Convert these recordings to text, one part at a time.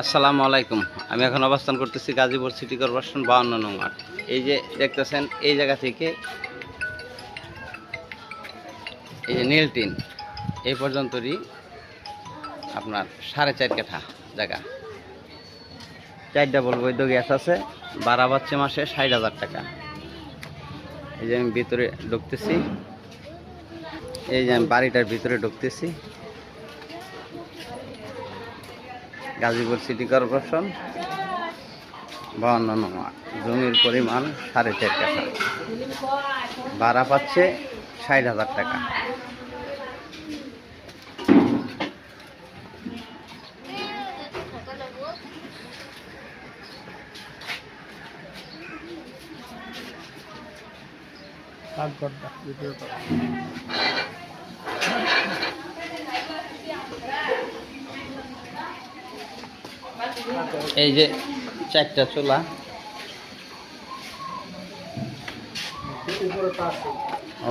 আসসালামু আলাইকুম। আমি এখন অবস্থান করতেছি গাজীপুর সিটি কর্পোরেশন 52 নং ওয়ার্ড। এই যে দেখতেছেন এই জায়গা থেকে এই যে নীলটিন এই পর্যন্তই আপনার 4.5 কাঠা জায়গা। 4 ডাবল বৈধ গ্যাস আছে, ভাড়া পাচ্ছে মাসে 60,000 টাকা। এই যে আমি ভিতরে ঢুকতেছি, এই যে আমি বাড়িটার ভিতরে ঢুকতেছি। গাজীপুর সিটি কর্পোরেশন 52 নং ওয়ার্ড। জমির পরিমাণ 4.5 কাঠা, ভাড়া পাচ্ছে 60,000 টাকা। এই যে 4টা চুলা,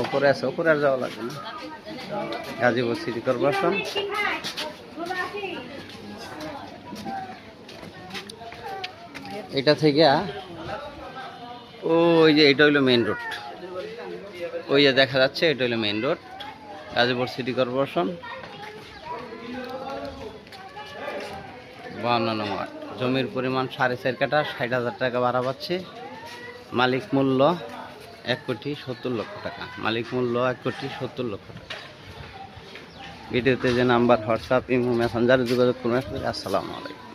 উপরে আছে, উপরে আর যাওয়া লাগবে না। Gazipur city corporation. এটা থেকে ওই যে এটা হইলো মেইন রোড, ওই যে দেখা যাচ্ছে এটা হইলো main road, Gazipur city corporation 52 নং ওয়ার্ড। জমির পরিমাণ 4.5 কাঠা, 60,000 টাকা ভাড়া পাচ্ছে। মালিক মূল্য 1,70,00,000 টাকা। মালিক মূল্য 1,70,00,000 টাকা। ভিডিওতে যে নাম্বার হোয়াটসঅ্যাপ, ইমো, মেসেঞ্জারে যোগাযোগ করবেন। আসসালামু আলাইকুম।